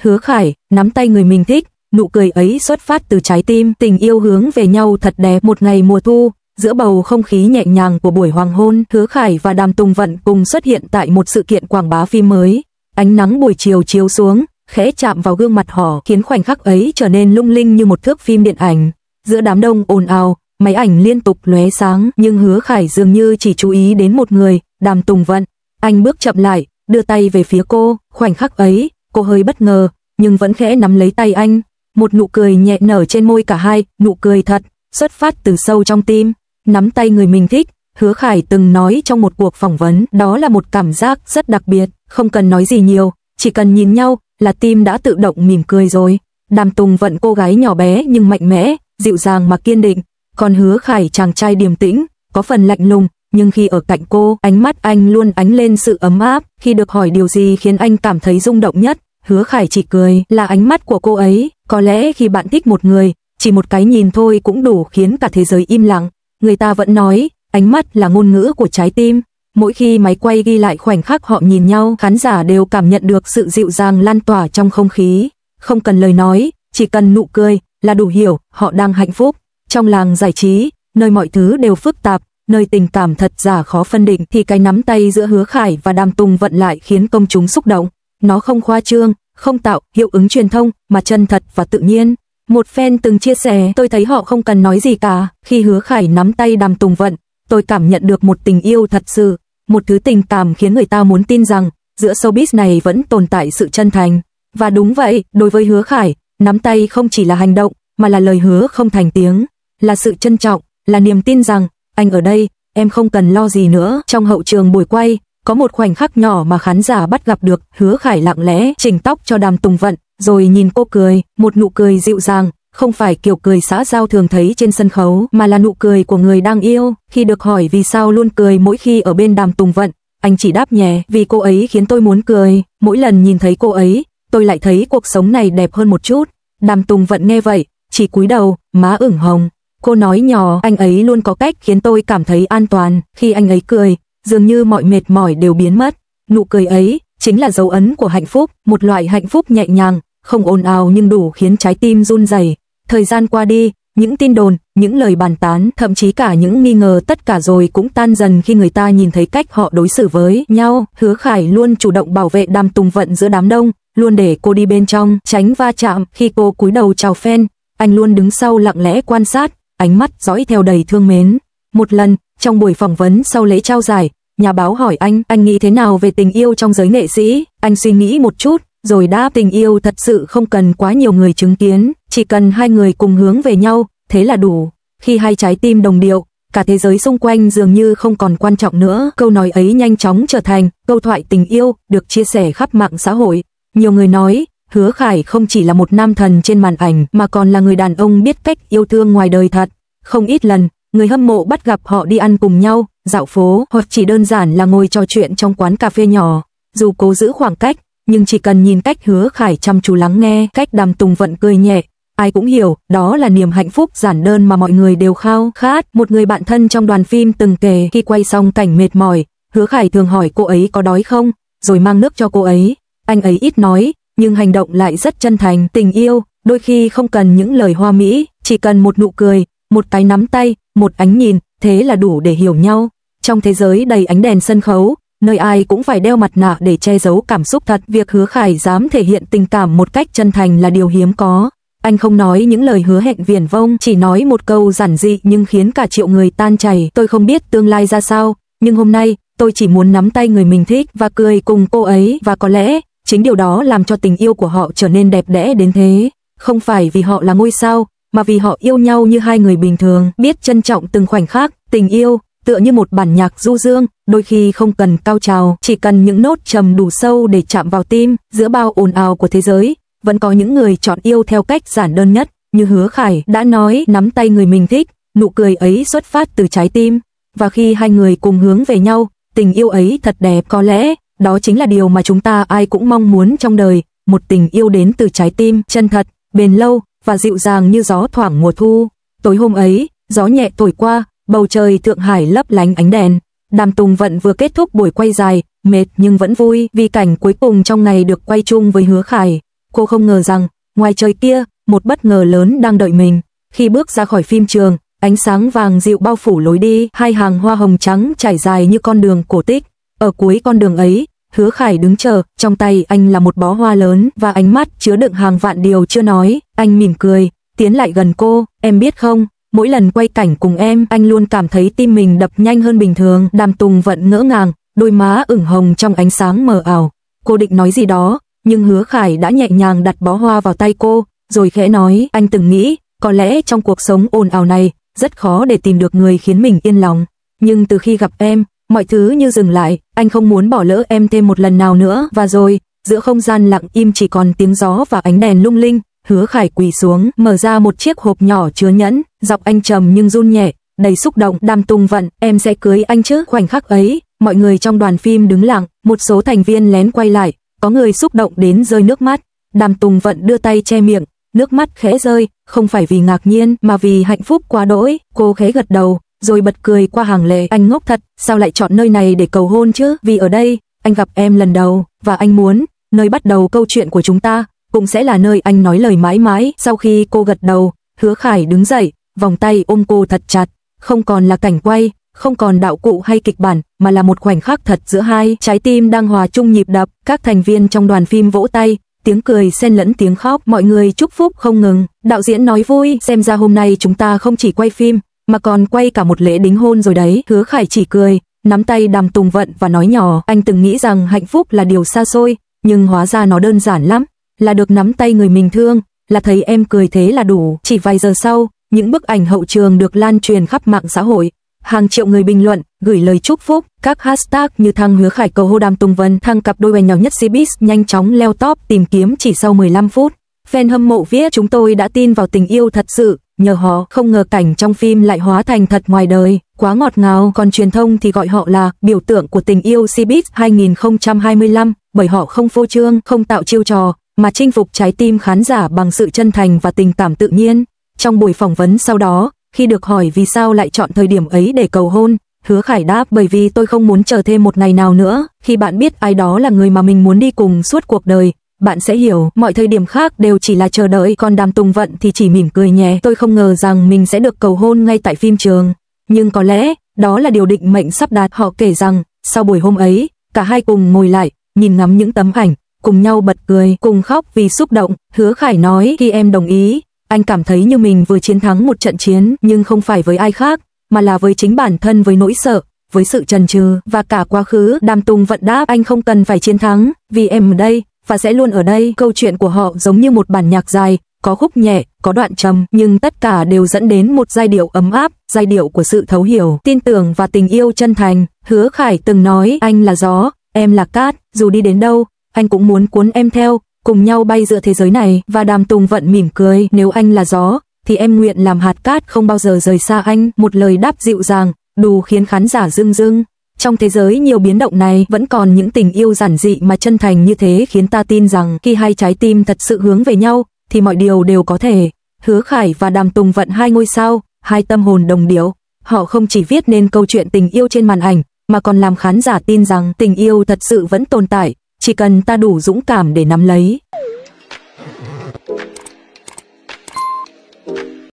Hứa Khải nắm tay người mình thích, nụ cười ấy xuất phát từ trái tim, tình yêu hướng về nhau thật đẹp. Một ngày mùa thu, giữa bầu không khí nhẹ nhàng của buổi hoàng hôn, Hứa Khải và Đàm Tùng Vận cùng xuất hiện tại một sự kiện quảng bá phim mới. Ánh nắng buổi chiều chiếu xuống, khẽ chạm vào gương mặt họ, khiến khoảnh khắc ấy trở nên lung linh như một thước phim điện ảnh. Giữa đám đông ồn ào, máy ảnh liên tục lóe sáng, nhưng Hứa Khải dường như chỉ chú ý đến một người, Đàm Tùng Vận. Anh bước chậm lại, đưa tay về phía cô, khoảnh khắc ấy, cô hơi bất ngờ, nhưng vẫn khẽ nắm lấy tay anh. Một nụ cười nhẹ nở trên môi cả hai, nụ cười thật, xuất phát từ sâu trong tim. Nắm tay người mình thích, Hứa Khải từng nói trong một cuộc phỏng vấn, đó là một cảm giác rất đặc biệt, không cần nói gì nhiều, chỉ cần nhìn nhau là tim đã tự động mỉm cười rồi. Đàm Tùng Vận cô gái nhỏ bé nhưng mạnh mẽ, dịu dàng mà kiên định, còn Hứa Khải chàng trai điềm tĩnh, có phần lạnh lùng, nhưng khi ở cạnh cô, ánh mắt anh luôn ánh lên sự ấm áp. Khi được hỏi điều gì khiến anh cảm thấy rung động nhất, Hứa Khải chỉ cười, là ánh mắt của cô ấy. Có lẽ khi bạn thích một người, chỉ một cái nhìn thôi cũng đủ khiến cả thế giới im lặng. Người ta vẫn nói, ánh mắt là ngôn ngữ của trái tim. Mỗi khi máy quay ghi lại khoảnh khắc họ nhìn nhau, khán giả đều cảm nhận được sự dịu dàng lan tỏa trong không khí. Không cần lời nói, chỉ cần nụ cười là đủ hiểu họ đang hạnh phúc. Trong làng giải trí, nơi mọi thứ đều phức tạp, nơi tình cảm thật giả khó phân định, thì cái nắm tay giữa Hứa Khải và Đàm Tùng Vận lại khiến công chúng xúc động. Nó không khoa trương, không tạo hiệu ứng truyền thông, mà chân thật và tự nhiên. Một fan từng chia sẻ, tôi thấy họ không cần nói gì cả. Khi Hứa Khải nắm tay Đàm Tùng Vận, tôi cảm nhận được một tình yêu thật sự, một thứ tình cảm khiến người ta muốn tin rằng giữa showbiz này vẫn tồn tại sự chân thành. Và đúng vậy, đối với Hứa Khải, nắm tay không chỉ là hành động, mà là lời hứa không thành tiếng, là sự trân trọng, là niềm tin rằng anh ở đây, em không cần lo gì nữa. Trong hậu trường buổi quay, có một khoảnh khắc nhỏ mà khán giả bắt gặp được. Hứa Khải lặng lẽ chỉnh tóc cho Đàm Tùng Vận, rồi nhìn cô cười, một nụ cười dịu dàng, không phải kiểu cười xã giao thường thấy trên sân khấu, mà là nụ cười của người đang yêu. Khi được hỏi vì sao luôn cười mỗi khi ở bên Đàm Tùng Vận, anh chỉ đáp nhẹ, vì cô ấy khiến tôi muốn cười. Mỗi lần nhìn thấy cô ấy, tôi lại thấy cuộc sống này đẹp hơn một chút. Đàm Tùng Vận nghe vậy, chỉ cúi đầu, má ửng hồng. Cô nói nhỏ, anh ấy luôn có cách khiến tôi cảm thấy an toàn. Khi anh ấy cười, dường như mọi mệt mỏi đều biến mất. Nụ cười ấy chính là dấu ấn của hạnh phúc, một loại hạnh phúc nhẹ nhàng, không ồn ào nhưng đủ khiến trái tim run rẩy. Thời gian qua đi, những tin đồn, những lời bàn tán, thậm chí cả những nghi ngờ, tất cả rồi cũng tan dần khi người ta nhìn thấy cách họ đối xử với nhau. Hứa Khải luôn chủ động bảo vệ Đàm Tùng Vận giữa đám đông, luôn để cô đi bên trong, tránh va chạm. Khi cô cúi đầu chào fan, anh luôn đứng sau lặng lẽ quan sát, ánh mắt dõi theo đầy thương mến. Một lần, trong buổi phỏng vấn sau lễ trao giải, nhà báo hỏi anh nghĩ thế nào về tình yêu trong giới nghệ sĩ? Anh suy nghĩ một chút, rồi đáp, tình yêu thật sự không cần quá nhiều người chứng kiến, chỉ cần hai người cùng hướng về nhau, thế là đủ. Khi hai trái tim đồng điệu, cả thế giới xung quanh dường như không còn quan trọng nữa. Câu nói ấy nhanh chóng trở thành câu thoại tình yêu, được chia sẻ khắp mạng xã hội. Nhiều người nói, Hứa Khải không chỉ là một nam thần trên màn ảnh, mà còn là người đàn ông biết cách yêu thương ngoài đời thật. Không ít lần, người hâm mộ bắt gặp họ đi ăn cùng nhau, dạo phố, hoặc chỉ đơn giản là ngồi trò chuyện trong quán cà phê nhỏ. Dù cố giữ khoảng cách, nhưng chỉ cần nhìn cách Hứa Khải chăm chú lắng nghe, cách Đàm Tùng Vận cười nhẹ, ai cũng hiểu, đó là niềm hạnh phúc giản đơn mà mọi người đều khao khát. Một người bạn thân trong đoàn phim từng kể, khi quay xong cảnh mệt mỏi, Hứa Khải thường hỏi cô ấy có đói không, rồi mang nước cho cô ấy. Anh ấy ít nói, nhưng hành động lại rất chân thành. Tình yêu, đôi khi không cần những lời hoa mỹ, chỉ cần một nụ cười, một cái nắm tay, một ánh nhìn, thế là đủ để hiểu nhau. Trong thế giới đầy ánh đèn sân khấu, nơi ai cũng phải đeo mặt nạ để che giấu cảm xúc thật, việc Hứa Khải dám thể hiện tình cảm một cách chân thành là điều hiếm có. Anh không nói những lời hứa hẹn viển vông, chỉ nói một câu giản dị nhưng khiến cả triệu người tan chảy. Tôi không biết tương lai ra sao, nhưng hôm nay, tôi chỉ muốn nắm tay người mình thích và cười cùng cô ấy, và có lẽ chính điều đó làm cho tình yêu của họ trở nên đẹp đẽ đến thế. Không phải vì họ là ngôi sao, mà vì họ yêu nhau như hai người bình thường, biết trân trọng từng khoảnh khắc. Tình yêu tựa như một bản nhạc du dương, đôi khi không cần cao trào, chỉ cần những nốt trầm đủ sâu để chạm vào tim. Giữa bao ồn ào của thế giới, vẫn có những người chọn yêu theo cách giản đơn nhất, như Hứa Khải đã nói, nắm tay người mình thích, nụ cười ấy xuất phát từ trái tim. Và khi hai người cùng hướng về nhau, tình yêu ấy thật đẹp. Có lẽ đó chính là điều mà chúng ta ai cũng mong muốn trong đời, một tình yêu đến từ trái tim, chân thật, bền lâu và dịu dàng như gió thoảng mùa thu. Tối hôm ấy, gió nhẹ thổi qua, bầu trời Thượng Hải lấp lánh ánh đèn. Đàm Tùng Vận vừa kết thúc buổi quay dài, mệt nhưng vẫn vui vì cảnh cuối cùng trong ngày được quay chung với Hứa Khải. Cô không ngờ rằng, ngoài trời kia, một bất ngờ lớn đang đợi mình. Khi bước ra khỏi phim trường, ánh sáng vàng dịu bao phủ lối đi, hai hàng hoa hồng trắng trải dài như con đường cổ tích. Ở cuối con đường ấy, Hứa Khải đứng chờ, trong tay anh là một bó hoa lớn và ánh mắt chứa đựng hàng vạn điều chưa nói. Anh mỉm cười, tiến lại gần cô, em biết không, mỗi lần quay cảnh cùng em, anh luôn cảm thấy tim mình đập nhanh hơn bình thường. Đàm Tùng Vận ngỡ ngàng, đôi má ửng hồng trong ánh sáng mờ ảo. Cô định nói gì đó, nhưng Hứa Khải đã nhẹ nhàng đặt bó hoa vào tay cô, rồi khẽ nói, anh từng nghĩ, có lẽ trong cuộc sống ồn ào này, rất khó để tìm được người khiến mình yên lòng. Nhưng từ khi gặp em, mọi thứ như dừng lại, anh không muốn bỏ lỡ em thêm một lần nào nữa. Và rồi, giữa không gian lặng im chỉ còn tiếng gió và ánh đèn lung linh, Hứa Khải quỳ xuống, mở ra một chiếc hộp nhỏ chứa nhẫn, giọng anh trầm nhưng run nhẹ, đầy xúc động. Đàm Tùng Vận, em sẽ cưới anh chứ? Khoảnh khắc ấy, mọi người trong đoàn phim đứng lặng, một số thành viên lén quay lại, có người xúc động đến rơi nước mắt. Đàm Tùng Vận đưa tay che miệng, nước mắt khẽ rơi, không phải vì ngạc nhiên mà vì hạnh phúc quá đỗi. Cô khẽ gật đầu, rồi bật cười qua hàng lệ, anh ngốc thật, sao lại chọn nơi này để cầu hôn chứ? Vì ở đây, anh gặp em lần đầu, và anh muốn, nơi bắt đầu câu chuyện của chúng ta, cũng sẽ là nơi anh nói lời mãi mãi. Sau khi cô gật đầu, Hứa Khải đứng dậy, vòng tay ôm cô thật chặt, không còn là cảnh quay, không còn đạo cụ hay kịch bản, mà là một khoảnh khắc thật giữa hai trái tim đang hòa chung nhịp đập. Các thành viên trong đoàn phim vỗ tay, tiếng cười xen lẫn tiếng khóc, mọi người chúc phúc không ngừng. Đạo diễn nói vui, xem ra hôm nay chúng ta không chỉ quay phim, mà còn quay cả một lễ đính hôn rồi đấy. Hứa Khải chỉ cười, nắm tay Đàm Tùng Vận và nói nhỏ, anh từng nghĩ rằng hạnh phúc là điều xa xôi, nhưng hóa ra nó đơn giản lắm, là được nắm tay người mình thương, là thấy em cười thế là đủ. Chỉ vài giờ sau, những bức ảnh hậu trường được lan truyền khắp mạng xã hội, hàng triệu người bình luận, gửi lời chúc phúc, các hashtag như thăng Hứa Khải cầu hôn Đàm Tùng Vận, thăng cặp đôi bèn nhỏ nhất showbiz nhanh chóng leo top tìm kiếm chỉ sau 15 phút. Fan hâm mộ viết, chúng tôi đã tin vào tình yêu thật sự, nhờ họ, không ngờ cảnh trong phim lại hóa thành thật ngoài đời, quá ngọt ngào. Còn truyền thông thì gọi họ là biểu tượng của tình yêu showbiz 2025, bởi họ không phô trương, không tạo chiêu trò, mà chinh phục trái tim khán giả bằng sự chân thành và tình cảm tự nhiên. Trong buổi phỏng vấn sau đó, khi được hỏi vì sao lại chọn thời điểm ấy để cầu hôn, Hứa Khải đáp, bởi vì tôi không muốn chờ thêm một ngày nào nữa. Khi bạn biết ai đó là người mà mình muốn đi cùng suốt cuộc đời, bạn sẽ hiểu, mọi thời điểm khác đều chỉ là chờ đợi. Còn Đàm Tùng Vận thì chỉ mỉm cười nhẹ, tôi không ngờ rằng mình sẽ được cầu hôn ngay tại phim trường, nhưng có lẽ, đó là điều định mệnh sắp đặt. Họ kể rằng, sau buổi hôm ấy, cả hai cùng ngồi lại, nhìn ngắm những tấm ảnh, cùng nhau bật cười, cùng khóc vì xúc động. Hứa Khải nói, khi em đồng ý, anh cảm thấy như mình vừa chiến thắng một trận chiến, nhưng không phải với ai khác, mà là với chính bản thân, với nỗi sợ, với sự chần chừ và cả quá khứ. Đàm Tùng Vận đáp, anh không cần phải chiến thắng, vì em ở đây và sẽ luôn ở đây. Câu chuyện của họ giống như một bản nhạc dài, có khúc nhẹ, có đoạn trầm, nhưng tất cả đều dẫn đến một giai điệu ấm áp, giai điệu của sự thấu hiểu, tin tưởng và tình yêu chân thành. Hứa Khải từng nói, anh là gió, em là cát, dù đi đến đâu, anh cũng muốn cuốn em theo, cùng nhau bay giữa thế giới này. Và Đàm Tùng Vận mỉm cười, nếu anh là gió, thì em nguyện làm hạt cát không bao giờ rời xa anh. Một lời đáp dịu dàng, đủ khiến khán giả rưng rưng. Trong thế giới nhiều biến động này, vẫn còn những tình yêu giản dị mà chân thành như thế, khiến ta tin rằng khi hai trái tim thật sự hướng về nhau, thì mọi điều đều có thể. Hứa Khải và Đàm Tùng Vận, hai ngôi sao, hai tâm hồn đồng điệu. Họ không chỉ viết nên câu chuyện tình yêu trên màn ảnh, mà còn làm khán giả tin rằng tình yêu thật sự vẫn tồn tại, chỉ cần ta đủ dũng cảm để nắm lấy.